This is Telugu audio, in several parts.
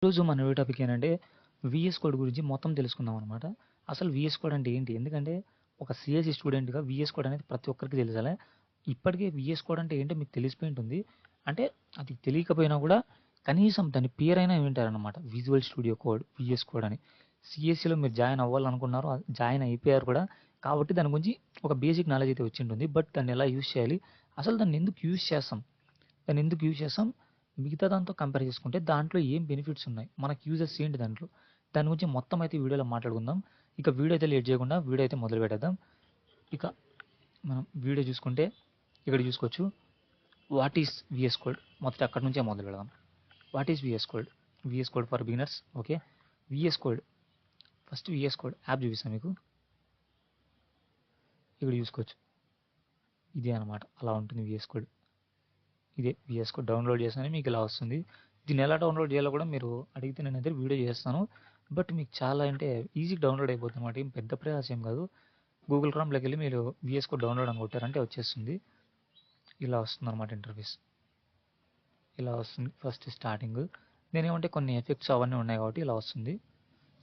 ఈరోజు మన వీడియో టాపిక్ ఏంటంటే వీఎస్ కోడ్ గురించి మొత్తం తెలుసుకుందాం అనమాట. అసలు వీఎస్ కోడ్ అంటే ఏంటి? ఎందుకంటే ఒక సిఎస్ఈ స్టూడెంట్‌గా వీఎస్ కోడ్ అనేది ప్రతి ఒక్కరికి తెలిసాలి. ఇప్పటికే వీఎస్ కోడ్ అంటే ఏంటో మీకు తెలిసిపోయి ఉంటుంది. అంటే అది తెలియకపోయినా కూడా కనీసం దాని పేరైనా వింటారనమాట. Visual studio code, VS code అని. సిఎస్ఈలో మీరు జాయిన్ అవ్వాలనుకున్నారు, జాయిన్ అయిపోయారు కూడా. కాబట్టి దాని గురించి ఒక బేసిక్ నాలెడ్జ్ అయితే వచ్చి ఉంటుంది. బట్ దాన్ని ఎలా యూజ్ చేయాలి? అసలు దాన్ని ఎందుకు యూజ్ చేస్తాం? మిగతా దాంతో కంపేర్ చేసుకుంటే దాంట్లో ఏం బెనిఫిట్స్ ఉన్నాయి, మనకి యూజెస్ ఏంటి దాని గురించి మొత్తం అయితే వీడియోలో మాట్లాడుకుందాం. ఇక వీడియో అయితే లేట్ చేయకుండా వీడియో అయితే మొదలు పెట్టేద్దాం. ఇక మనం వీడియో చూసుకుంటే ఇక్కడ చూసుకోవచ్చు వాట్ ఈస్ విఎస్ కోడ్. మొదట అక్కడి నుంచే మొదలు పెడదాం. What is VS code? VS code for beginners. Okay, VS code first VS code app చూపిస్తాను మీకు. ఇక్కడ చూసుకోవచ్చు, ఇదే అనమాట, అలా ఉంటుంది విఎస్ కోడ్. ఇదే విఎస్ కోడ్ డౌన్లోడ్ చేస్తాను, మీకు ఇలా వస్తుంది. దీన్ని ఎలా డౌన్లోడ్ చేయాలో కూడా మీరు అడిగితే నేనైతే వీడియో చేస్తాను. బట్ మీకు చాలా అంటే ఈజీ డౌన్లోడ్ అయిపోతుంది అనమాట. ఏం పెద్ద ప్రయాసం ఏం కాదు. గూగుల్ క్రోమ్లోకి వెళ్ళి మీరు విఎస్ కోడ్ డౌన్లోడ్ అని కొట్టారంటే వచ్చేస్తుంది. ఇలా వస్తుంది అనమాట ఇంటర్ఫేస్. ఇలా వస్తుంది ఫస్ట్ స్టార్టింగ్. నేనేమంటే కొన్ని ఎఫెక్ట్స్ అవన్నీ ఉన్నాయి కాబట్టి ఇలా వస్తుంది.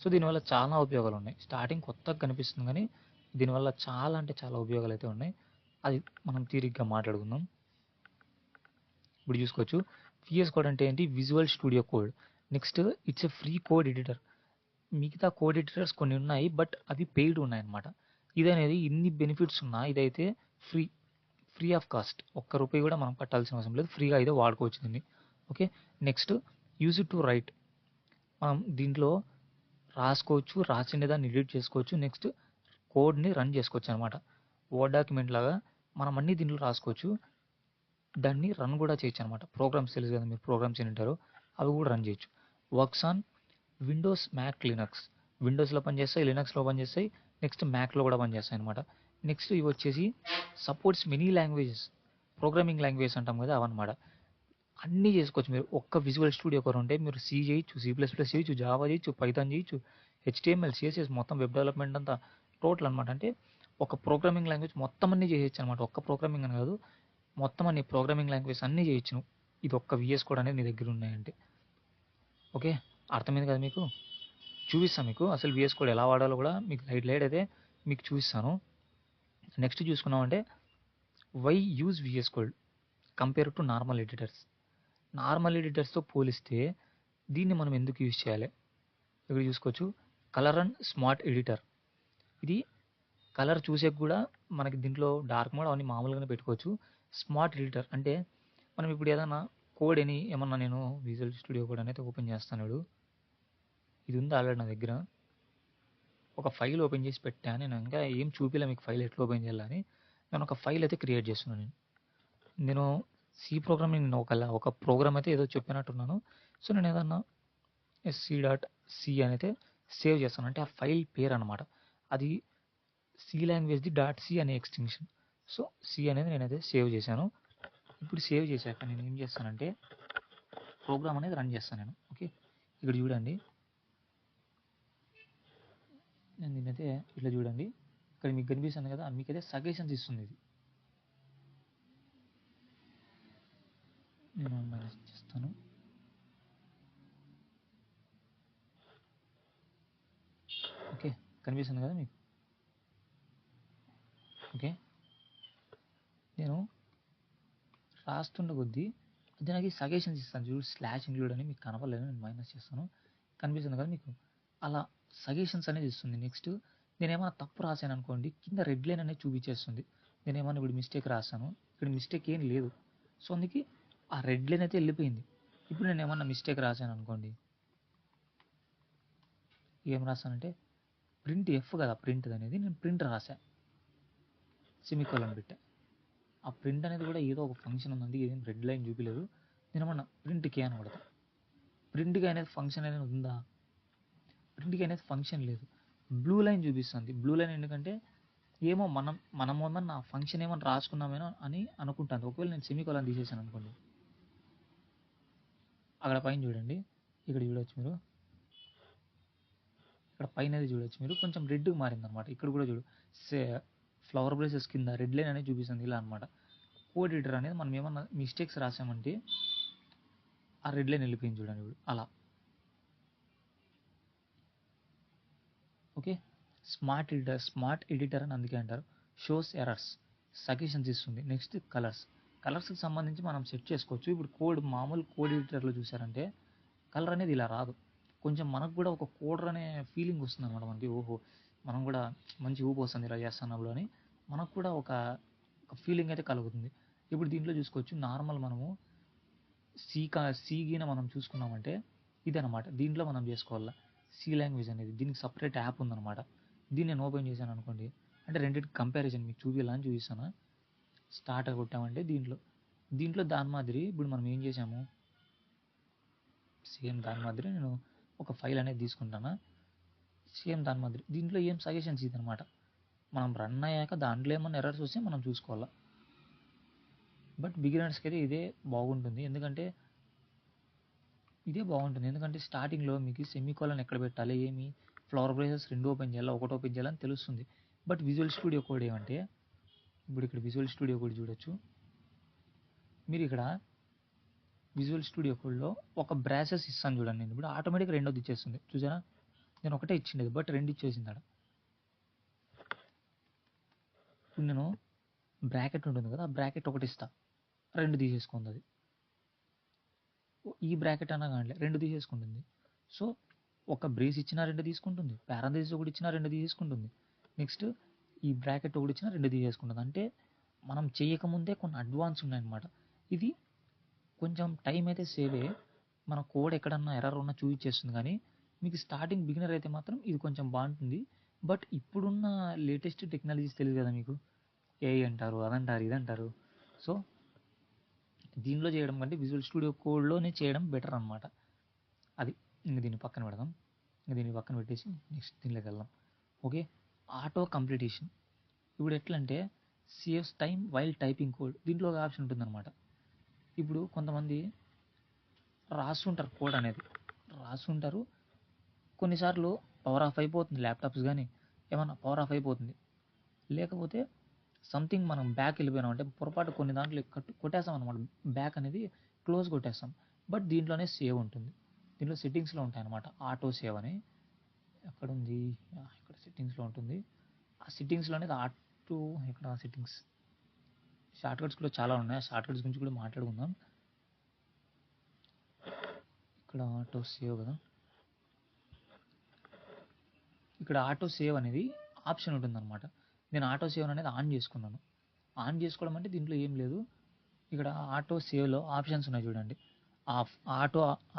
సో దీనివల్ల చాలా ఉపయోగాలు ఉన్నాయి. స్టార్టింగ్ కొత్తగా కనిపిస్తుంది కానీ దీనివల్ల చాలా అంటే చాలా ఉపయోగాలు అయితే ఉన్నాయి. అది మనం తీరిగ్గా మాట్లాడుకుందాం. ఇప్పుడు చూసుకోవచ్చు విఎస్ కోడ్ అంటే ఏంటి? Visual studio code. Next it's a free code editor. మిగతా కోడ్ ఎడిటర్స్ కొన్ని ఉన్నాయి, బట్ అవి పెయిడ్ ఉన్నాయి అనమాట. ఇదనేది ఇన్ని బెనిఫిట్స్ ఉన్నా ఇదైతే ఫ్రీ ఆఫ్ కాస్ట్. ఒక్క రూపాయి కూడా మనం కట్టాల్సిన అవసరం లేదు, ఫ్రీగా అయితే వాడుకోవచ్చు దీన్ని. Okay, next use it to right. మనం దీంట్లో రాసుకోవచ్చు, రాసిండే దాన్ని ఎడిట్ చేసుకోవచ్చు. నెక్స్ట్ కోడ్ని రన్ చేసుకోవచ్చు అనమాట. వర్డ్ డాక్యుమెంట్ లాగా మనం అన్ని దీంట్లో రాసుకోవచ్చు. దాన్ని రన్ కూడా చేయొచ్చు అనమాట. ప్రోగ్రామ్స్ తెలుసు కదా, మీరు ప్రోగ్రామ్స్ ఏంటారో అవి కూడా రన్ చేయొచ్చు. Works on Windows, Mac, Linux. విండోస్లో పనిచేస్తాయి, లినక్స్లో పనిచేస్తాయి, నెక్స్ట్ మ్యాక్లో కూడా పనిచేస్తాయి అనమాట. నెక్స్ట్ ఇవి వచ్చేసి supports many languages. Programming languages అంటాం కదా, అవన్నమాట. అన్నీ చేసుకోవచ్చు మీరు. ఒక్క విజువల్ స్టూడియో ఒకరు ఉంటే మీరు సి చేయొచ్చు, C++ చేయొచ్చు, జావా చేయొచ్చు, పైథాన్ చేయొచ్చు, HTML, CSS, మొత్తం వెబ్ డెవలప్మెంట్ అంతా టోటల్ అనమాట. అంటే ఒక ప్రోగ్రామింగ్ లాంగ్వేజ్ మొత్తం అన్నీ చేయొచ్చు అనమాట. ఒక్క ప్రోగ్రామింగ్ అని కాదు, మొత్తం అన్ని ప్రోగ్రామింగ్ లాంగ్వేజ్ అన్నీ చేయొచ్చు నువ్వు. ఇది ఒక్క విఎస్ కోడ్ అనేది నీ దగ్గర ఉన్నాయంటే. ఓకే, అర్థమైంది కదా మీకు? చూపిస్తాను మీకు అసలు విఎస్ కోడ్ ఎలా వాడాలో కూడా మీకు లైట్ అయితే మీకు చూపిస్తాను. నెక్స్ట్ చూసుకున్నామంటే why use VS code compare to normal editors. Normal ఎడిటర్స్తో పోలిస్తే దీన్ని మనం ఎందుకు యూజ్ చేయాలి? ఇక్కడ చూసుకోవచ్చు కలర్ అండ్ స్మార్ట్ ఎడిటర్. ఇది కలర్ చూసే కూడా మనకి దీంట్లో డార్క్ మోడ్ అవన్నీ మామూలుగానే పెట్టుకోవచ్చు. స్మార్ట్ ఎడిటర్ అంటే మనం ఇప్పుడు ఏదైనా కోడ్ ఏమన్నా నేను విజువల్ స్టూడియో కోడ్ అనేది ఓపెన్ చేస్తాను. ఇది ఉంది ఆల్రెడీ నా దగ్గర. ఒక ఫైల్ ఓపెన్ చేసి పెట్టాను. నేను ఇంకా ఏం చూపిలే మీకు ఫైల్ ఎట్లా ఓపెన్ చేయాలని. నేను ఒక ఫైల్ అయితే క్రియేట్ చేస్తున్నాను. నేను సి ప్రోగ్రామింగ్ ఒక ప్రోగ్రామ్ అయితే ఏదో చెప్పినట్టున్నాను. సో నేను ఏదన్నా SC.C అని సేవ్ చేస్తాను. అంటే ఆ ఫైల్ పేరు అనమాట. అది సి లాంగ్వేజ్ది .C అనే ఎక్స్టెన్షన్. సో సి అనేది నేనైతే సేవ్ చేశాను. ఇప్పుడు సేవ్ చేశాక నేను ఏం చేస్తానంటే ప్రోగ్రామ్ అనేది రన్ చేస్తాను నేను. ఓకే, ఇక్కడ చూడండి, నేను దీన్నైతే ఇట్లా చూడండి, ఇక్కడ మీకు కనిపిస్తుంది కదా, మీకైతే సజెషన్స్ ఇస్తుంది. ఇది నేను మైనస్ చేస్తాను. ఓకే, కనిపిస్తుంది కదా మీకు? ఓకే, నేను రాస్తుండ కొద్దీ అది నాకు సజెషన్స్ ఇస్తాను. చూడు /include అని మీకు కనపడలేదు, నేను మైనస్ చేస్తాను. కనిపిస్తుంది కదా మీకు? అలా సజెషన్స్ అనేది ఇస్తుంది. నెక్స్ట్ నేను ఏమైనా తప్పు రాశాను అనుకోండి, కింద రెడ్ లైన్ అనేది చూపించేస్తుంది. నేను ఏమైనా ఇప్పుడు మిస్టేక్ రాస్తాను, ఇక్కడ మిస్టేక్ ఏం లేదు. సో అందుకే ఆ రెడ్ లైన్ అయితే వెళ్ళిపోయింది. ఇప్పుడు నేను ఏమన్నా మిస్టేక్ రాశాను అనుకోండి, ఏం రాస్తానంటే ప్రింట్ F కదా, ప్రింట్ అనేది నేను ప్రింట్ రాశా, సెమికోలన్ పెట్టా. ఆ ప్రింట్ అనేది కూడా ఏదో ఒక ఫంక్షన్ ఉంది, ఏం రెడ్ లైన్ చూపించలేదు. నేను ఏమన్నా ప్రింట్ కే అని కొడతా. ప్రింట్కి అనేది ఫంక్షన్ అనేది ఉందా? ప్రింట్కి అనేది ఫంక్షన్ లేదు, బ్లూ లైన్ చూపిస్తుంది. బ్లూ లైన్ ఎందుకంటే ఏమో మనం ఏమన్నా ఫంక్షన్ ఏమన్నా రాసుకున్నామేమో అని అనుకుంటాను. ఒకవేళ నేను సెమికోలన్ తీసేసాను అనుకోండి, అక్కడ పైన చూడండి, ఇక్కడ చూడవచ్చు మీరు, ఇక్కడ పైన చూడవచ్చు మీరు, కొంచెం రెడ్గా మారింది అనమాట. ఇక్కడ కూడా చూడు, ఫ్లవర్ బ్రేసెస్ కింద రెడ్ లైన్ అనేది చూపిస్తుంది. ఇలా అనమాట కోడ్ ఎడిటర్ అనేది. మనం ఏమన్నా మిస్టేక్స్ రాసామంటే ఆ రెడ్ లైన్ వెళ్ళిపోయింది చూడండి ఇప్పుడు. అలా ఓకే. స్మార్ట్ ఎడిటర్ అని అందుకే అంటారు. షోస్ ఎర్రర్స్, సజెషన్స్ ఇస్తుంది. నెక్స్ట్ కలర్స్కి సంబంధించి మనం సెట్ చేసుకోవచ్చు. ఇప్పుడు మామూలు కోడ్ ఎడిటర్లో చూసారంటే కలర్ అనేది ఇలా రాదు. కొంచెం మనకు కూడా ఒక కోడర్ అనే ఫీలింగ్ వస్తుంది అనమాట మనకి. ఓహో, మనం కూడా మంచి ఊపు వస్తుంది ఇలా చేస్తున్నప్పుడు అని మనకు కూడా ఒక ఫీలింగ్ అయితే కలుగుతుంది. ఇప్పుడు దీంట్లో చూసుకోవచ్చు, నార్మల్ మనము సి గీన మనం చూసుకున్నామంటే ఇదనమాట. దీంట్లో మనం చేసుకోవాలా సి లాంగ్వేజ్ అనేది. దీనికి సపరేట్ యాప్ ఉందన్నమాట. దీన్ని నేను ఓపెన్ చేశాను అనుకోండి, అంటే రెండింటికి కంపారిజన్ మీకు చూపించాలని చూపిస్తాను. స్టార్టర్ కొట్టామంటే దీంట్లో దాని మాదిరి ఇప్పుడు మనం ఏం చేసాము, సేమ్ దాని మాదిరి నేను ఒక ఫైల్ అనేది తీసుకుంటాను. సేమ్ దాని మాదిరి దీంట్లో ఏం సజెషన్స్ ఇదనమాట. మనం రన్ అయ్యాక దాంట్లో ఏమన్నా ఎర్రర్స్ వస్తే మనం చూసుకోవాలా. బట్ బిగినర్స్కి అయితే ఇదే బాగుంటుంది. ఎందుకంటే స్టార్టింగ్లో మీకు సెమీకోలన్ ఎక్కడ పెట్టాలి, ఏమి ఫ్లవర్ బ్రషెస్ 2 ఓపెన్ చేయాలా, 1 ఓపెన్ చేయాలని తెలుస్తుంది. బట్ విజువల్ స్టూడియో కోడ్ ఏమంటే, ఇప్పుడు ఇక్కడ విజువల్ స్టూడియో కోడ్ చూడొచ్చు. మీరు ఇక్కడ విజువల్ స్టూడియో కోడ్లో ఒక బ్రాసెస్ ఇస్తాను చూడండి. నేను ఇప్పుడు ఆటోమేటిక్గా రెండోది ఇచ్చేస్తుంది. చూసారా, నేను ఒకటే ఇచ్చిండేది బట్ 2 ఇచ్చేసింది అక్కడ. ఇప్పుడు నేను బ్రాకెట్ ఉంటుంది కదా, ఆ బ్రాకెట్ ఒకటి ఇస్తా, 2 తీసేసుకుంది అది. ఈ బ్రాకెట్ అన్నా కానీ 2 తీసేసుకుంటుంది. సో ఒక బ్రేస్ ఇచ్చినా 2 తీసుకుంటుంది, పారాంథసిస్ ఒకటి ఇచ్చినా 2 తీసేసుకుంటుంది, నెక్స్ట్ ఈ బ్రాకెట్ ఒకటి ఇచ్చినా 2 తీసేసుకుంటుంది. అంటే మనం చేయకముందే కొన్ని అడ్వాన్స్ ఉన్నాయన్నమాట. ఇది కొంచెం టైం అయితే సేవే, మన కోడ్ ఎక్కడన్నా ఎర్రర్ ఉన్నా చూపించేస్తుంది. కానీ మీకు స్టార్టింగ్ బిగినర్ అయితే మాత్రం ఇది కొంచెం బాగుంటుంది. బట్ ఇప్పుడున్న లేటెస్ట్ టెక్నాలజీస్ తెలియదు కదా మీకు, ఏఐ అంటారు, అదంటారు, ఇదంటారు. సో దీనిలో చేయడం కంటే విజువల్ స్టూడియో కోడ్లోనే చేయడం బెటర్ అనమాట. అది ఇంక దీన్ని పక్కన పెడదాం. దీన్ని పక్కన పెట్టేసి నెక్స్ట్ దీనిలోకి వెళ్దాం. Okay, auto completion. ఇప్పుడు ఎట్లా అంటే saves time while typing code. దీంట్లో ఒక ఆప్షన్ ఉంటుందన్నమాట. ఇప్పుడు కొంతమంది రాస్తుంటారు, కోడ్ అనేది రాస్తుంటారు, కొన్నిసార్లు పవర్ ఆఫ్ అయిపోతుంది, ల్యాప్టాప్స్ కానీ ఏమన్నా పవర్ ఆఫ్ అయిపోతుంది. లేకపోతే సంథింగ్ మనం బ్యాక్ వెళ్ళిపోయినాం అంటే పొరపాటు కొన్ని దాంట్లో కొట్టేస్తాం అనమాట, బ్యాక్ అనేది క్లోజ్ కొట్టేస్తాం. బట్ దీంట్లోనే సేవ్ ఉంటుంది. దీంట్లో సెట్టింగ్స్లో ఉంటాయి అనమాట ఆటో సేవ్ అని. ఎక్కడ ఉంది, ఇక్కడ సెట్టింగ్స్లో ఉంటుంది. ఆ సెట్టింగ్స్లో అనేది ఆటో, ఇక్కడ సెట్టింగ్స్ షార్ట్కట్స్ కూడా చాలా ఉన్నాయి. ఆ షార్ట్కట్స్ గురించి కూడా మాట్లాడుకుందాం. ఇక్కడ ఆటో సేవ్ కదా, ఇక్కడ ఆటో సేవ్ అనేది ఆప్షన్ ఉంటుందన్నమాట. నేను ఆటో సేవ్ అనేది ఆన్ చేసుకున్నాను. ఆన్ చేసుకోవడం అంటే దీంట్లో ఏం లేదు, ఇక్కడ ఆటో సేవ్లో ఆప్షన్స్ ఉన్నాయి చూడండి.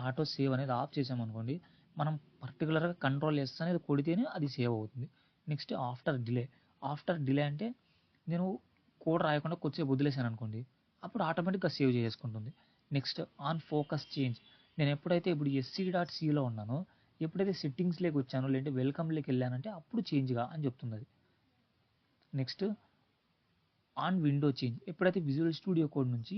ఆటో సేవ్ అనేది ఆఫ్ చేసామనుకోండి, మనం పర్టికులర్గా కంట్రోల్ ఎస్ అనేది కొడితేనే అది సేవ్ అవుతుంది. నెక్స్ట్ ఆఫ్టర్ డిలే అంటే నేను కోడ్ రాయకుండా కొద్దిసేపు వదిలేసాను అనుకోండి, అప్పుడు ఆటోమేటిక్గా సేవ్ చేసుకుంటుంది. Next on focus change. నేను ఎప్పుడైతే ఇప్పుడు SC.Cలో ఉన్నానో, ఎప్పుడైతే సెట్టింగ్స్లోకి వచ్చానో లేదంటే వెల్కమ్లోకి వెళ్ళానంటే అప్పుడు చేంజ్గా అని చెప్తుంది అది. Next on window change. ఎప్పుడైతే విజువల్ స్టూడియో కోడ్ నుంచి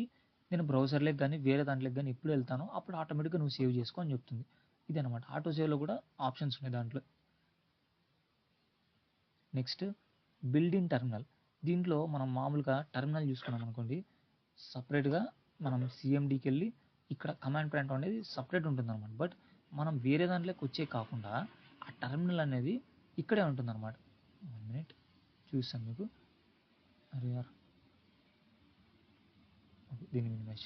నేను బ్రౌజర్లోకి కానీ వేరే దాంట్లోకి కానీ ఎప్పుడు వెళ్తానో అప్పుడు ఆటోమేటిక్గా నువ్వు సేవ్ చేసుకో అని చెప్తుంది. ఇదనమాట. ఆటో సేవ్లో కూడా ఆప్షన్స్ ఉన్నాయి దాంట్లో. Next build in terminal. దీంట్లో మనం మామూలుగా టెర్మినల్ చూసుకున్నాం అనుకోండి, సపరేట్గా మనం CMDకి వెళ్ళి ఇక్కడ కమాండ్ ప్రాంప్ట్ అనేది సపరేట్ ఉంటుందన్నమాట. బట్ మనం వేరే దాంట్లోకి వచ్చే కాకుండా ఆ టెర్మినల్ అనేది ఇక్కడే ఉంటుందన్నమాట. 1 మినిట్ చూస్తాను మీకు. అరే యార్, దీని మినిమైజ్.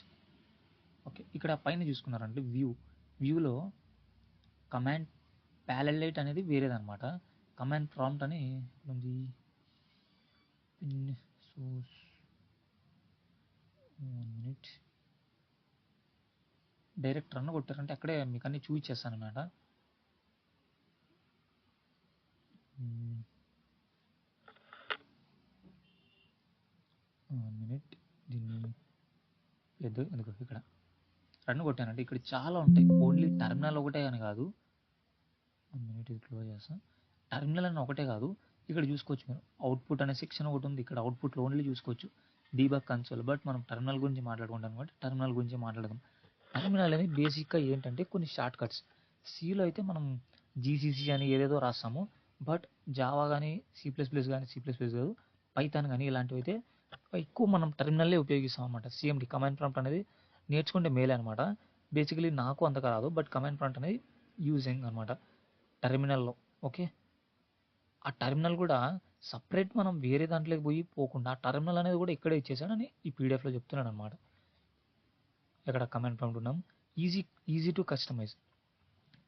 ఓకే, ఇక్కడ పైన చూసుకున్నారంటే వ్యూలో కమాండ్ ప్యాలెట్ అనేది వేరేదన్నమాట. కమాండ్ ప్రాంప్ట్ అని ఉంది. Source 1 minute. డైరెక్ట్ రన్ కొట్టారంటే అక్కడే మీకు అన్ని చూపించేస్తాను అన్నమాట. మినిట్ దీన్ని ఎందుకు ఇక్కడ రన్ కొట్టానంటే ఇక్కడ చాలా ఉంటాయి. ఓన్లీ టెర్మినల్ ఒకటే అని కాదు. 1 మినిట్ ఇది క్లోజ్ చేస్తాను. టెర్మినల్ అని ఒకటే కాదు, ఇక్కడ చూసుకోవచ్చు మీరు అవుట్పుట్ అనే సెక్షన్ ఒకటి ఉంది. ఇక్కడ అవుట్పుట్లో ఓన్లీ చూసుకోవచ్చు డీబగ్ కన్సోల్. బట్ మనం టెర్మినల్ గురించి మాట్లాడుకుంటాం కాబట్టి టెర్మినల్ గురించి మాట్లాడదాం. టెర్మినల్ అనేది బేసిక్గా ఏంటంటే కొన్ని షార్ట్ కట్స్. సిలో అయితే మనం GCC అని ఏదేదో రాస్తాము. బట్ జావా కానీ C++ కాదు, పైథాన్ కానీ ఇలాంటివి అయితే ఎక్కువ మనం టెర్మినల్లే ఉపయోగిస్తాం అనమాట. CMD కమాండ్ ప్రాంప్ట్ అనేది నేర్చుకుంటే మేలే అనమాట. బేసికలీ నాకు అంతగా రాదు, బట్ కమాండ్ ప్రాంప్ట్ అనేది యూజింగ్ అనమాట టెర్మినల్లో. ఓకే, ఆ టెర్మినల్ కూడా సపరేట్ మనం వేరే దాంట్లోకి పోకుండా ఆ టెర్మినల్ అనేది కూడా ఇక్కడే ఇచ్చేసాడని ఈ పీడిఎఫ్లో చెప్తున్నాడు అనమాట. ఇక్కడ కమెంట్ ప్రాంప్ట్ ఉన్నాం. Easy to customise.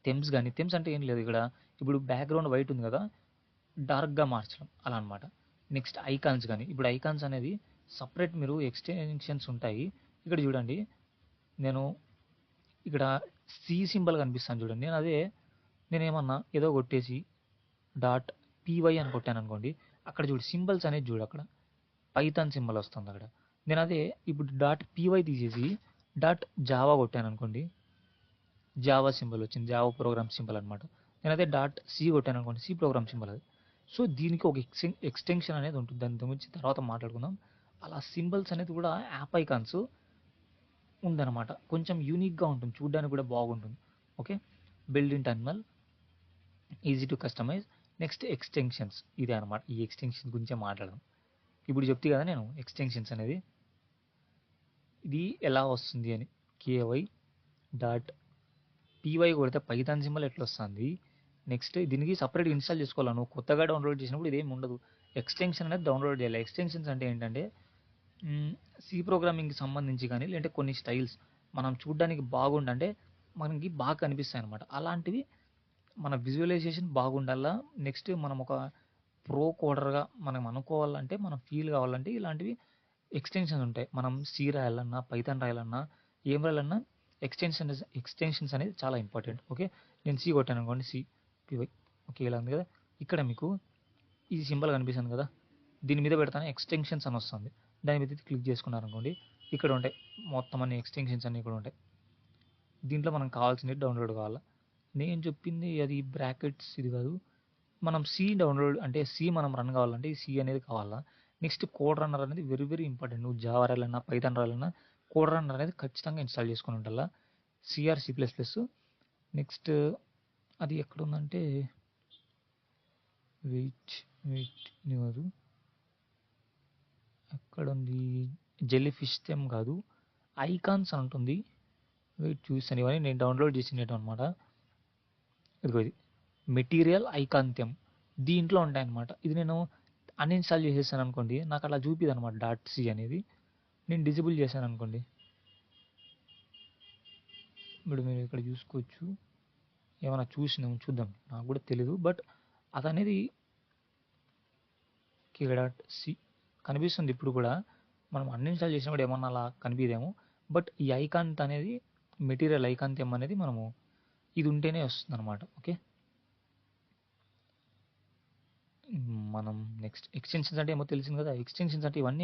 థెమ్స్ అంటే ఏం లేదు, ఇక్కడ ఇప్పుడు బ్యాక్గ్రౌండ్ వైట్ ఉంది కదా, డార్క్గా మార్చడం అలా అనమాట. నెక్స్ట్ ఐకాన్స్ కానీ, ఇప్పుడు ఐకాన్స్ అనేది సపరేట్ మీరు ఎక్స్టెన్షన్స్ ఉంటాయి. ఇక్కడ చూడండి, నేను ఇక్కడ సి సింబల్ కనిపిస్తాను చూడండి, నేనేమన్నా ఏదో కొట్టేసి .py అని కొట్టాను అనుకోండి, అక్కడ చూడు సింబల్స్ అనేది చూడు, అక్కడ పైథాన్ సింబల్ వస్తుంది అక్కడ. నేను ఇప్పుడు .py తీసేసి .java కొట్టాను అనుకోండి, జావా సింబల్ వచ్చింది, జావా ప్రోగ్రామ్ సింబల్ అనమాట. నేను .c కొట్టాను అనుకోండి, సి ప్రోగ్రామ్ సింబల్ అది. సో దీనికి ఒక ఎక్స్టెన్షన్ అనేది ఉంటుంది, దాని గురించి తర్వాత మాట్లాడుకుందాం. అలా సింబల్స్ అనేది కూడా యాప్ ఐకాన్స్ ఉందన్నమాట, కొంచెం యూనిక్గా ఉంటుంది, చూడడానికి కూడా బాగుంటుంది. Okay, build in terminal, easy to customise. Next extensions, ఇదే అనమాట. ఈ ఎక్స్టెన్షన్ గురించే మాట్లాడదాం. ఇప్పుడు చెప్తే కదా నేను ఎక్స్టెన్షన్స్ అనేది ఇది ఎలా వస్తుంది అని. ky.py కొడితే పైథాన్ సింబల్ ఎట్లా వస్తుంది. నెక్స్ట్ దీనికి సపరేట్ ఇన్స్టాల్ చేసుకోవాలి. నువ్వు కొత్తగా డౌన్లోడ్ చేసినప్పుడు ఇదేం ఉండదు, ఎక్స్టెన్షన్ అనేది డౌన్లోడ్ చేయాలి. ఎక్స్టెన్షన్స్ అంటే ఏంటంటే సి ప్రోగ్రామింగ్కి సంబంధించి కానీ, లేదంటే కొన్ని స్టైల్స్ మనం చూడడానికి బాగుండంటే మనకి బాగా కనిపిస్తాయి అనమాట. అలాంటివి మన విజువలైజేషన్ బాగుండాలా. నెక్స్ట్ మనం ఒక ప్రో కోడర్గా మనం అనుకోవాలంటే, మనం ఫీల్ కావాలంటే ఇలాంటివి ఎక్స్టెన్షన్స్ ఉంటాయి. మనం సి రాయాలన్నా, పైథాన్ రాయాలన్నా, ఏం రాయాలన్నా ఎక్స్టెన్షన్స్ అనేది చాలా ఇంపార్టెంట్. ఓకే, నేను సి కొట్టాను అనుకోండి, CPY. ఓకే, ఇలా ఉంది కదా. ఇక్కడ మీకు ఈ సింబల్ కనిపిస్తుంది కదా, దీని మీద పెడతానే ఎక్స్టెన్షన్స్ అని వస్తుంది. దాని మీద క్లిక్ చేసుకున్నారు అనుకోండి, ఇక్కడ ఉంటాయి మొత్తం అన్ని ఎక్స్టెన్షన్స్ అన్ని ఇక్కడ ఉంటాయి. దీంట్లో మనం కావాల్సినవి డౌన్లోడ్ కావాలా. నేను చెప్పింది అది బ్రాకెట్స్ ఇది కాదు, మనం సి డౌన్లోడ్ అంటే సి మనం రన్ కావాలంటే ఈ సి అనేది కావాలా. నెక్స్ట్ కోడ్ రన్నర్ అనేది వెరీ వెరీ ఇంపార్టెంట్. నువ్వు జావా రాయాలన్నా, పైథాన్ రాయాలన్నా కోడ్ రన్నర్ అనేది ఖచ్చితంగా ఇన్స్టాల్ చేసుకుని ఉండాలా. C++. నెక్స్ట్ అది ఎక్కడ ఉందంటే వెయిట్ కాదు, ఎక్కడ ఉంది, జెల్లీ ఫిష్ థెమ్ కాదు, ఐకాన్స్ అని ఉంటుంది. వెయిట్ చూస్తాను, ఇవన్నీ నేను డౌన్లోడ్ చేసినట్టు అనమాట. ఇదిగో ఇది మెటీరియల్ ఐకాన్ థెమ్, దీంట్లో ఉంటాయి అనమాట. ఇది నేను అన్ఇన్స్టాల్ చేసేసాను అనుకోండి, నాకు అలా చూపిది అనమాట. .c అనేది నేను డిజేబుల్ చేశాను అనుకోండి, ఇప్పుడు మీరు ఇక్కడ చూసుకోవచ్చు. ఏమైనా చూద్దాం, నాకు కూడా తెలీదు. బట్ అదనేది .c కనిపిస్తుంది ఇప్పుడు కూడా. మనం అన్ఇన్స్టాల్ చేసినప్పుడు ఏమన్నా అలా కనిపిదేమో. బట్ ఈ ఐకాన్ అనేది మెటీరియల్ ఐకాన్ థెమ్ అనేది మనము ఇది ఉంటేనే వస్తుంది అనమాట. ఓకే, మనం నెక్స్ట్ ఎక్స్టెన్షన్స్ అంటే ఏమో తెలిసింది కదా. ఎక్స్టెన్షన్స్ అంటే ఇవన్నీ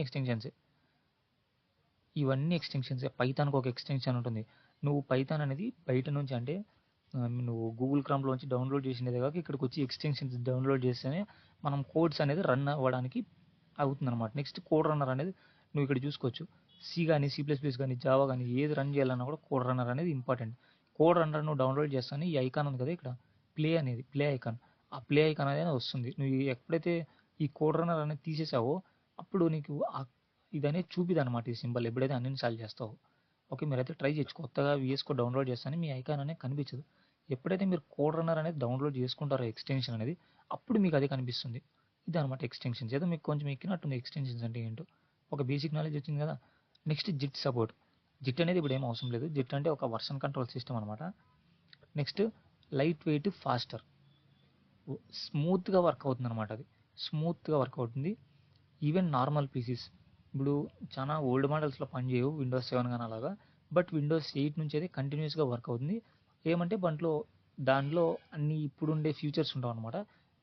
ఎక్స్టెన్షన్సే. పైథాన్కి ఒక ఎక్స్టెన్షన్ ఉంటుంది. నువ్వు పైథాన్ అనేది బయట నుంచి అంటే నువ్వు గూగుల్ క్రోమ్లోంచి డౌన్లోడ్ చేసినదే కాక ఇక్కడికి వచ్చి ఎక్స్టెన్షన్స్ డౌన్లోడ్ చేస్తేనే మనం కోడ్స్ అనేది రన్ అవ్వడానికి అవుతుంది అనమాట. నెక్స్ట్ కోడ్ రన్నర్ అనేది నువ్వు ఇక్కడ చూసుకోవచ్చు. సి కానీ, C++ కానీ, జావా కానీ ఏది రన్ చేయాలన్నా కూడా కోడ్ రన్నర్ అనేది ఇంపార్టెంట్. కోడ్ రన్నర్ నువ్వు డౌన్లోడ్ చేస్తాను, ఈ ఐకాన్ ఉంది కదా ఇక్కడ, ప్లే ఐకాన్. ఆ ప్లే ఐకాన్ అనేది వస్తుంది. నువ్వు ఎప్పుడైతే ఈ కోడ్ రన్నర్ అనేది తీసేసావో అప్పుడు నీకు ఇది అనేది చూపిది అనమాట, ఈ సింబల్ ఎప్పుడైతే అన్ఇన్స్టాల్ చేస్తావో. ఓకే, మీరైతే ట్రై చేయొచ్చు. కొత్తగా VS Code డౌన్లోడ్ చేస్తాను, మీ ఐకాన్ అనేది కనిపించదు. ఎప్పుడైతే మీరు కోడ్ రన్నర్ అనేది డౌన్లోడ్ చేసుకుంటారో ఎక్స్టెన్షన్ అనేది, అప్పుడు మీకు అది కనిపిస్తుంది. ఇది అనమాట ఎక్స్టెన్షన్స్. ఏదో మీకు కొంచెం ఎక్కినట్టుంది ఎక్స్టెన్షన్స్ అంటే ఏంటో, ఒక బేసిక్ నాలెడ్జ్ వచ్చింది కదా. Next JIT support. జిట్ అనేది ఇప్పుడు ఏం అవసరం లేదు. జిట్ అంటే ఒక వర్షన్ కంట్రోల్ సిస్టమ్ అనమాట. నెక్స్ట్ లైట్ వెయిట్, ఫాస్టర్, స్మూత్గా వర్క్ అవుతుంది అనమాట. అది స్మూత్గా వర్క్ అవుతుంది. ఈవెన్ నార్మల్ పీసీస్ ఇప్పుడు చాలా ఓల్డ్ మోడల్స్లో పనిచేయవు, Windows 7 కానీ అలాగా. బట్ Windows 8 నుంచి అయితే కంటిన్యూస్గా వర్క్ అవుతుంది. ఏమంటే దాంట్లో అన్ని ఇప్పుడుండే ఫీచర్స్ ఉంటావు అనమాట.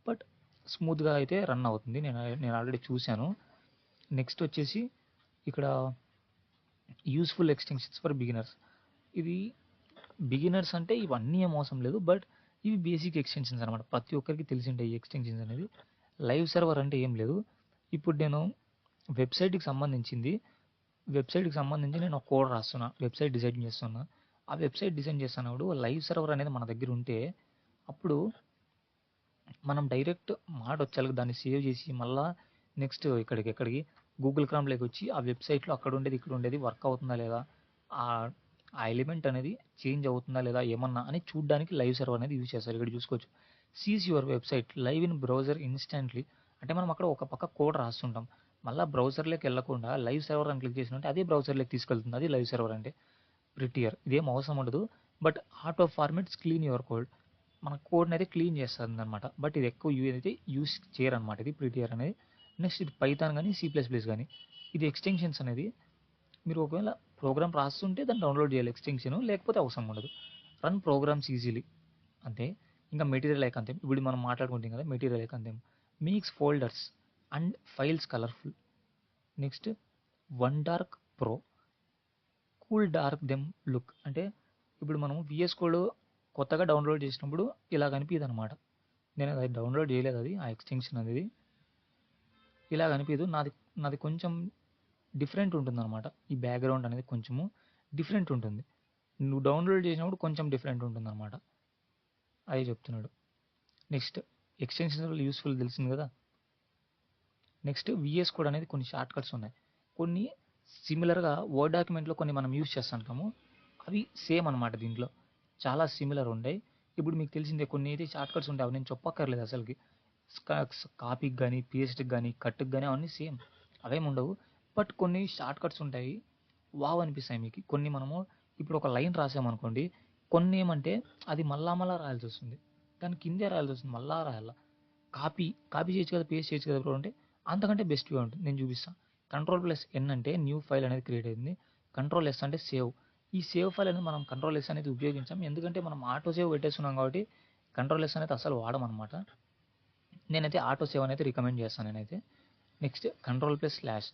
బట్ స్మూత్గా అయితే రన్ అవుతుంది. నేను ఆల్రెడీ చూశాను. నెక్స్ట్ వచ్చేసి ఇక్కడ యూస్ఫుల్ ఎక్స్టెన్షన్స్ ఫర్ బిగినర్స్. ఇది బిగినర్స్ అంటే ఇవన్నీ ఏం అవసరం లేదు, బట్ ఇవి బేసిక్ ఎక్స్టెన్షన్స్ అనమాట. ప్రతి ఒక్కరికి తెలిసి ఉంటాయి ఈ ఎక్స్టెన్షన్స్ అనేది. లైవ్ సర్వర్ అంటే ఏం లేదు. ఇప్పుడు నేను వెబ్సైట్కి సంబంధించి నేను ఒక కోడ్ రాస్తున్నా, వెబ్సైట్ డిజైన్ చేస్తున్నా. ఆ వెబ్సైట్ డిజైన్ చేస్తున్నప్పుడు లైవ్ సర్వర్ అనేది మన దగ్గర ఉంటే అప్పుడు మనం డైరెక్ట్ వచ్చేలాగా దాన్ని సేవ్ చేసి మళ్ళీ నెక్స్ట్ ఎక్కడికి గూగుల్ క్రోమ్లోకి వచ్చి ఆ వెబ్సైట్లో అక్కడ ఉండేది ఇక్కడ ఉండేది వర్క్ అవుతుందా లేదా, ఆ ఆ ఎలిమెంట్ అనేది చేంజ్ అవుతుందా లేదా ఏమన్నా అని చూడడానికి లైవ్ సర్వర్ అనేది యూజ్ చేస్తారు. ఇక్కడ చూసుకోవచ్చు, seize your website live in browser instantly. అంటే మనం అక్కడ ఒక పక్క కోడ్ రాస్తుంటాం, మళ్ళీ బ్రౌజర్లోకి వెళ్ళకుండా లైవ్ సర్వర్ అని క్లిక్ చేసినట్టే అదే బ్రౌజర్లోకి తీసుకెళ్తుంది. అది లైవ్ సర్వర్ అంటే ప్రిటియర్. ఇదేం అవసరం ఉండదు, but auto formats clean your code. మన కోడ్ని అయితే క్లీన్ చేస్తుంది అనమాట. బట్ ఇది ఎక్కువ అయితే యూస్ చేయరు అనమాట ఇది ప్రిటియర్ అనేది. నెక్స్ట్ ఇది పైథాన్ కానీ C++ కానీ. ఇది ఎక్స్టెన్షన్స్ అనేది మీరు ఒకవేళ ప్రోగ్రామ్ రాస్తుంటే దాన్ని డౌన్లోడ్ చేయాలి ఎక్స్టెన్షన్, లేకపోతే అవసరం ఉండదు. రన్ ప్రోగ్రామ్స్ ఈజీలీ అంతే. ఇంకా మెటీరియల్ లైక్ అంతే, ఇప్పుడు మనం మాట్లాడుకుంటాం కదా మెటీరియల్ లైక్ అంతే. Makes folders and files colourful. Next one dark pro cool dark them look. అంటే ఇప్పుడు మనం VS కోడ్ కొత్తగా డౌన్లోడ్ చేసినప్పుడు ఇలా కనిపిది అనమాట. నేను అది డౌన్లోడ్ చేయలేదు, అది ఆ ఎక్స్టెన్షన్ అనేది ఇలా కనిపించదు. నాది కొంచెం డిఫరెంట్ ఉంటుంది అనమాట. ఈ బ్యాక్గ్రౌండ్ అనేది కొంచెము డిఫరెంట్ ఉంటుంది. నువ్వు డౌన్లోడ్ చేసినప్పుడు కొంచెం డిఫరెంట్ ఉంటుంది అనమాట. అదే చెప్తున్నాడు. నెక్స్ట్ ఎక్స్టెన్షన్స్ వల్ల యూస్ఫుల్ తెలిసింది కదా. నెక్స్ట్ VS కోడ్ అనేది కొన్ని షార్ట్ కట్స్ ఉన్నాయి. కొన్ని సిమిలర్గా వర్డ్ డాక్యుమెంట్లో కొన్ని మనం యూస్ చేస్తుంటాము, అవి సేమ్ అనమాట. దీంట్లో చాలా సిమిలర్ ఉంటాయి. ఇప్పుడు మీకు తెలిసిందే కొన్ని అయితే షార్ట్ కట్స్ ఉంటాయి, అవి నేను చెప్పక్కర్లేదు అసలుకి. కాపీకి కానీ పేస్ట్కి కానీ కట్కి కానీ అవన్నీ సేమ్, అవేమి ఉండవు. బట్ కొన్ని షార్ట్ కట్స్ ఉంటాయి, వావ్ అనిపిస్తాయి మీకు. కొన్ని మనము ఇప్పుడు ఒక లైన్ రాసామనుకోండి, కొన్ని ఏమంటే అది మళ్ళా రాయాల్సి వస్తుంది, దాని కిందే రాయాల్సి వస్తుంది, మళ్ళా రాయాల. కాపీ చేయొచ్చు కదా, పేస్ట్ చేయొచ్చు కదా బ్రో అంటే అంతకంటే బెస్ట్ వే ఉంటుంది. నేను చూపిస్తాను. Ctrl+N అంటే న్యూ ఫైల్ అనేది క్రియేట్ అయింది. Ctrl+S అంటే సేవ్. ఈ సేవ్ ఫైల్ అనేది మనం Ctrl+S అనేది ఉపయోగించాం, ఎందుకంటే మనం ఆటో సేవ్ పెట్టేస్తున్నాం కాబట్టి Ctrl+S అనేది అసలు వాడమన్నమాట. నేనైతే ఆటో సేవ్ అనేది రికమెండ్ చేస్తాను నేనైతే. నెక్స్ట్ Ctrl+/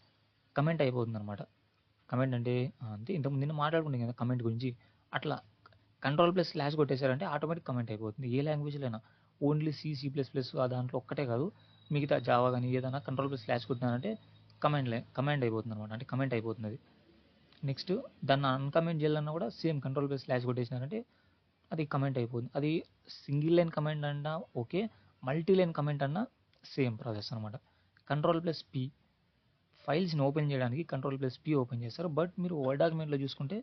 కమెంట్ అయిపోతుంది అనమాట. కమెంట్ అంటే అంతే, ఇంతకుముందు నిన్న మాట్లాడుకుంటాం కదా కమెంట్ గురించి. అట్లా Ctrl+/ కొట్టేశారంటే ఆటోమేటిక్ కమెంట్ అయిపోతుంది. ఏ లాంగ్వేజ్లో అయినా, ఓన్లీ C++ ఆ దాంట్లో ఒక్కటే కాదు, మిగతా జావా కానీ ఏదైనా Ctrl+/ కొట్టినారంటే కమెంట్ అయిపోతుంది అనమాట. అంటే కమెంట్ అయిపోతుంది అది. నెక్స్ట్ దాన్ని అన్కమెంట్ చేయాలన్నా కూడా సేమ్ Ctrl+/ కొట్టేసినారంటే అది కమెంట్ అయిపోతుంది. అది సింగిల్ లైన్ కమెంట్ అన్నా ఓకే, మల్టీ లైన్ కమెంట్ అన్నా సేమ్ ప్రాసెస్ అనమాట. Ctrl+P ఫైల్స్ని ఓపెన్ చేయడానికి Ctrl+P ఓపెన్ చేస్తారు. బట్ మీరు వర్డ్ డాక్యుమెంట్లో చూసుకుంటే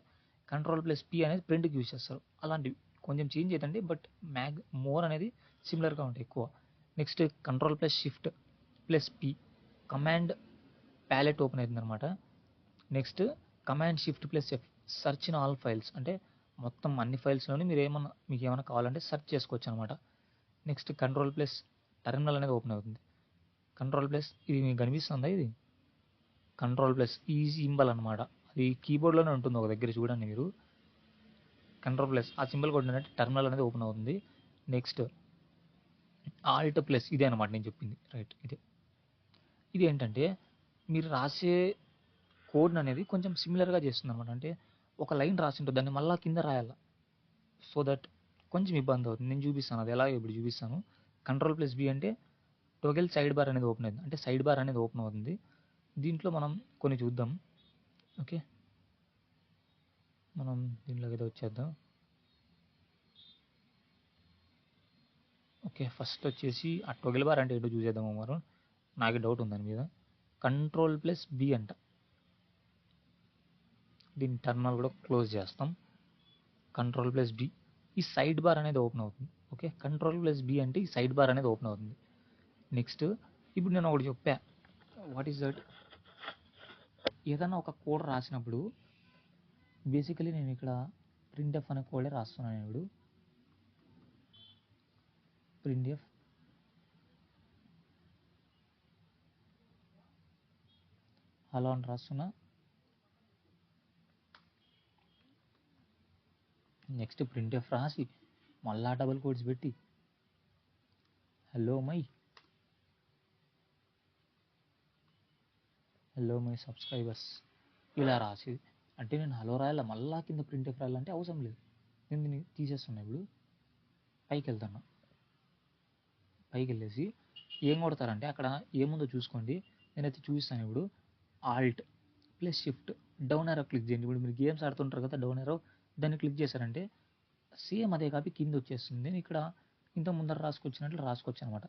Ctrl+P అనేది ప్రింట్కి యూజ్ చేస్తారు. అలాంటివి కొంచెం చేంజ్ అవుతుంది, బట్ మోర్ అనేది సిమిలర్గా ఉంటాయి ఎక్కువ. Next Ctrl+Shift+P command palette open అవుతుంది అనమాట. Next Command+Shift+F search in all files, అంటే మొత్తం అన్ని ఫైల్స్లోని మీకు ఏమైనా కావాలంటే సెర్చ్ చేసుకోవచ్చు అనమాట. నెక్స్ట్ టెర్మినల్ అనేది ఓపెన్ అవుతుంది. ఇది మీకు కనిపిస్తుందా, ఇది Ctrl+ ఈ సింబల్ అనమాట. అది కీబోర్డ్లోనే ఉంటుంది ఒక దగ్గర చూడండి మీరు. Ctrl+ ఆ సింబల్ కొట్టినట్టు టెర్మినల్ అనేది ఓపెన్ అవుతుంది. నెక్స్ట్ Alt+, ఇదే అనమాట నేను చెప్పింది, రైట్ ఇదే. ఇది ఏంటంటే మీరు రాసే కోడ్ అనేది కొంచెం సిమిలర్గా చేస్తుంది అనమాట. అంటే ఒక లైన్ రాసింటుంది, దాన్ని మళ్ళీ కింద రాయాలి, సో దట్ కొంచెం ఇబ్బంది అవుతుంది. నేను చూపిస్తాను అది ఎలా, ఇప్పుడు చూపిస్తాను. Ctrl+B అంటే టోగల్ సైడ్ బార్ అనేది ఓపెన్ అవుతుంది, అంటే సైడ్ బార్ అనేది ఓపెన్ అవుతుంది. దీంట్లో మనం కొన్ని చూద్దాం. ఓకే, మనం దీంట్లోకి ఏదో వచ్చేద్దాం. ఓకే, ఫస్ట్ వచ్చేసి ఆ టోగల్ బార్ అంటే ఏంటో చూసేద్దాము మరి, నాకు డౌట్ ఉంది దాని మీద. Ctrl+B అంట. దీని టర్మినల్ కూడా క్లోజ్ చేస్తాం. Ctrl+B ఈ సైడ్ బార్ అనేది ఓపెన్ అవుతుంది. ఓకే, Ctrl+B అంటే ఈ సైడ్ బార్ అనేది ఓపెన్ అవుతుంది. నెక్స్ట్ ఇప్పుడు నేను ఒకటి చెప్పా, వాట్ ఈస్ దట్, ఏదైనా ఒక కోడ్ రాసినప్పుడు బేసికలీ నేను ఇక్కడ printf అనే కోడే రాస్తున్నాను. ఇప్పుడు printf హలో అని రాస్తున్నా. నెక్స్ట్ printf రాసి మళ్ళా డబుల్ కోడ్స్ పెట్టి హలో మై సబ్స్క్రైబర్స్ ఇలా రాసి, అంటే నేను హలో రాయాల మళ్ళా కింద printf రాయాలంటే అవసరం లేదు. నేను దీన్ని తీసేస్తున్నా. ఇప్పుడు పైకి వెళ్తున్నా, పైకి వెళ్ళేసి ఏం కొడతారంటే అక్కడ ఏముందో చూసుకోండి. నేనైతే చూపిస్తాను. ఇప్పుడు Alt+Shift డౌన్ యారో క్లిక్ చేయండి. ఇప్పుడు మీరు గేమ్స్ ఆడుతుంటారు కదా, డౌన్ యారో దాన్ని క్లిక్ చేశారంటే సేమ్ అదే కాపీ కింద వచ్చేస్తుంది. నేను ఇక్కడ ఇంత ముందర రాసుకొచ్చినట్లు రాసుకోవచ్చు అనమాట.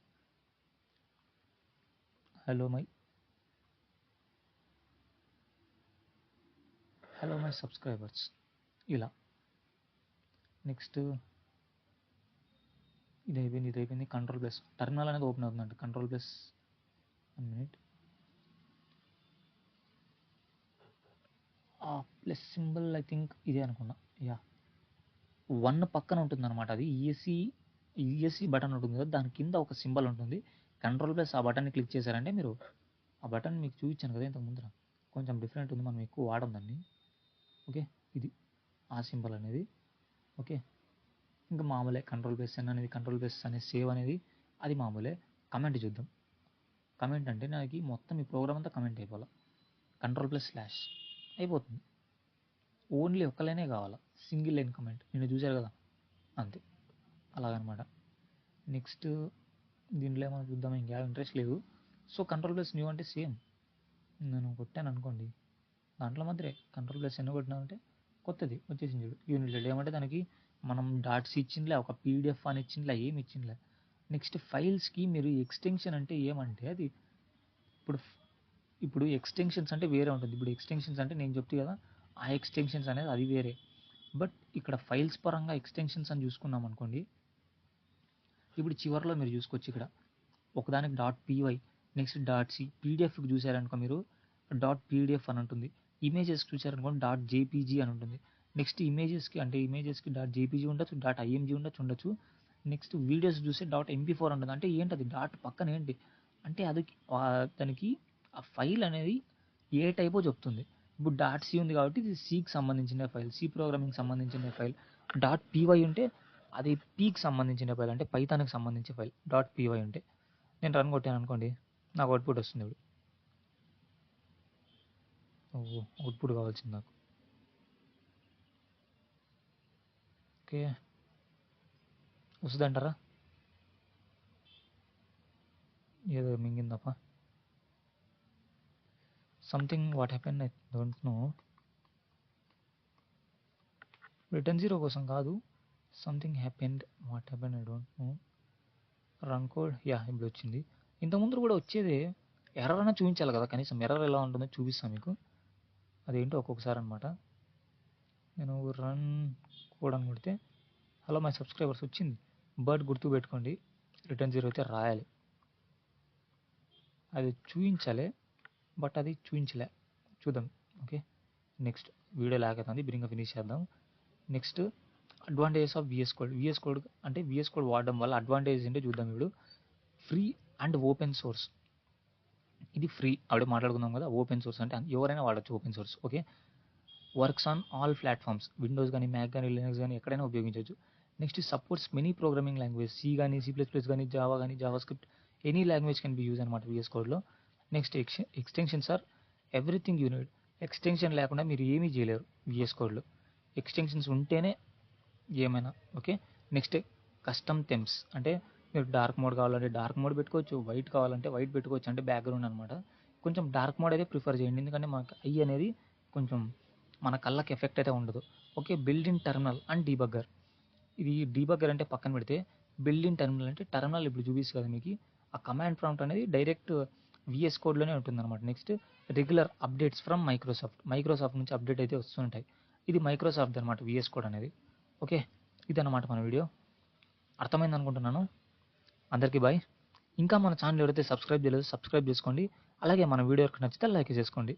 హలో మై సబ్స్క్రైబర్స్ ఇలా నెక్స్ట్ ఇది అయిపోయింది. కంట్రోల్ ప్లస్ టర్మినల్ అనేది ఓపెన్ అవుతుందంట. Control plus 1 minute. Plus symbol I think ఇదే అనుకున్నా. యా 1 పక్కన ఉంటుంది అనమాట. అది ఈఎస్సి బటన్ ఉంటుంది కదా, దాని కింద ఒక సింబల్ ఉంటుంది. కంట్రోల్ ప్లస్ ఆ బటన్ని క్లిక్ చేశారంటే మీరు ఆ బటన్ మీకు చూపించాను కదా ఇంతకు ముందర, కొంచెం డిఫరెంట్ ఉంది, మనం ఎక్కువ వాడం దాన్ని. ఓకే, ఇది ఆ సింబల్ అనేది. ఓకే, ఇంకా మామూలే కంట్రోల్ ప్లస్ ఎన్ అనేది, కంట్రోల్ ప్లస్ అనే సేవ్ అనేది అది మామూలే. కమెంట్ చూద్దాం. కమెంట్ అంటే నాకు మొత్తం ఈ ప్రోగ్రామ్ అంతా కమెంట్ అయిపోవాలి. కంట్రోల్ ప్లస్ స్లాష్ అయిపోతుంది. ఓన్లీ ఒక్క లైనే కావాలా, సింగిల్ లైన్ కమెంట్. నేను చూశారు కదా, అంతే, అలాగనమాట. నెక్స్ట్ దీంట్లో ఏమైనా చూద్దాం, ఇంకా ఇంట్రెస్ట్ లేదు. సో కంట్రోల్ ప్లస్ న్యూ అంటే సేమ్ నేను కొట్టాను అనుకోండి, దాంట్లో మాత్రమే కంట్రోల్ ప్లస్ ఎన్ని కొట్టినానంటే కొత్తది వచ్చేసింది చూడు. యూనిట్ ఏమంటే దానికి మనం డాట్స్ ఇచ్చిందిలే, ఒక పీడిఎఫ్ అని ఇచ్చిందిలే, ఏమి ఇచ్చిందిలే. నెక్స్ట్ ఫైల్స్కి మీరు ఎక్స్టెన్షన్ అంటే ఏమంటే అది ఇప్పుడు ఎక్స్టెన్షన్స్ అంటే వేరే ఉంటుంది. ఇప్పుడు ఎక్స్టెన్షన్స్ అంటే నేను చెప్తే కదా, ఆ ఎక్స్టెన్షన్స్ అనేది అది వేరే. బట్ ఇక్కడ ఫైల్స్ పరంగా ఎక్స్టెన్షన్స్ అని చూసుకున్నాం అనుకోండి, ఇప్పుడు చివరిలో మీరు చూసుకోవచ్చు ఇక్కడ ఒకదానికి .py, నెక్స్ట్ .c. పీడిఎఫ్కి చూసారనుకో మీరు .pdf అని ఉంటుంది. ఇమేజెస్కి చూసారనుకోండి .jpg అని ఉంటుంది. నెక్స్ట్ ఇమేజెస్కి .jpg ఉండొచ్చు, .img ఉండొచ్చు. నెక్స్ట్ వీడియోస్ చూస్తే .mp4 ఉంటుంది. అంటే ఏంటి అది డాట్ పక్కన ఏంటి అంటే అది దానికి ఆ ఫైల్ అనేది ఏ టైపో చెప్తుంది. ఇప్పుడు .c ఉంది కాబట్టి ఇది సికి సంబంధించిన ఫైల్, సి ప్రోగ్రామింగ్ సంబంధించిన ఫైల్. .py ఉంటే అది పీకి సంబంధించిన ఫైల్, అంటే పైథాన్కి సంబంధించిన ఫైల్. .py ఉంటే నేను రన్ కొట్టాను అనుకోండి, నాకు అవుట్పుట్ వస్తుంది. ఇప్పుడు అవుట్పుట్ కావాల్సింది నాకు. ఓకే, వస్తుందంటారా? ఏదో మింగిందప్ప. Something what happen I don't know. Return 0 కోసం కాదు, something happened, what happen I don't know. Run code, yeah ఇప్పుడు వచ్చింది. ఇంతకుముందు కూడా వచ్చేది. ఎర్రర్ అయినా చూపించాలి కదా, కనీసం ఎర్రర్ ఎలా ఉంటుందో చూపిస్తాను మీకు. అదేంటో ఒక్కొక్కసారి అనమాట. నేను రన్ కోడ్ అని కొడితే హలో మై సబ్స్క్రైబర్స్ వచ్చింది. బట్ గుర్తు పెట్టుకోండి, రిటర్న్ 0 అయితే రాయాలి. అది చూపించాలి, బట్ అది చూపించలే. చూద్దాం. ఓకే, నెక్స్ట్ వీడియో అవుతుంది, బిరింగా ఫినిష్ చేద్దాం. Next advantages of VS code. VS code అంటే విఎస్ కోడ్ వాడడం వల్ల అడ్వాంటేజెస్ ఏంటో చూద్దాం. ఇప్పుడు ఫ్రీ అండ్ ఓపెన్ సోర్స్. ఇది ఫ్రీ, ఆవిడ మాట్లాడుకుందాం కదా. ఓపెన్ సోర్స్ అంటే ఎవరైనా వాడచ్చు open source. Okay, works on all platforms, Windows కానీ, మ్యాక్ కానీ, లినక్స్ కానీ, ఎక్కడైనా ఉపయోగించవచ్చు. Next supports many programming language, C కానీ, C++ కానీ, జావా కానీ, JavaScript, any language can be use అనమాట విఎస్ కోడ్లో. Next extensions are everything you need. Extension లేకుండా మీరు ఏమీ చేయలేరు విఎస్ కోడ్లో. ఎక్స్టెన్షన్స్ ఉంటేనే ఏమైనా. ఓకే, నెక్స్ట్ కస్టమ్ థీమ్స్ అంటే మీరు డార్క్ మోడ్ కావాలంటే డార్క్ మోడ్ పెట్టుకోవచ్చు, వైట్ కావాలంటే వైట్ పెట్టుకోవచ్చు, అంటే బ్యాక్గ్రౌండ్ అనమాట. కొంచెం డార్క్ మోడ్ అయితే ప్రిఫర్ చేయండి, ఎందుకంటే మనకి ఐ అనేది కొంచెం మన కళ్ళకి ఎఫెక్ట్ అయితే ఉండదు. Okay, build in terminal and debugger. ఇది డీబగ్గర్ అంటే పక్కన పెడితే, బిల్డ్ ఇన్ టర్మినల్ అంటే టర్మినల్ ఇప్పుడు చూపిస్తుంది కదా మీకు, ఆ కమాండ్ ప్రాంప్ట్ అనేది డైరెక్ట్ విఎస్ కోడ్లోనే ఉంటుంది అనమాట. Next regular updates from Microsoft నుంచి అప్డేట్ అయితే వస్తుంటాయి. ఇది మైక్రోసాఫ్ట్ అనమాట విఎస్ కోడ్ అనేది. ఓకే, ఇదన్నమాట మన వీడియో. అర్థమైంది అనుకుంటున్నాను. అందరికీ బాయ్. ఇంకా మన ఛానల్ ఎవరైతే సబ్స్క్రైబ్ చేయలేదో సబ్స్క్రైబ్ చేసుకోండి. అలాగే మన వీడియో నచ్చితే లైక్ చేసుకోండి.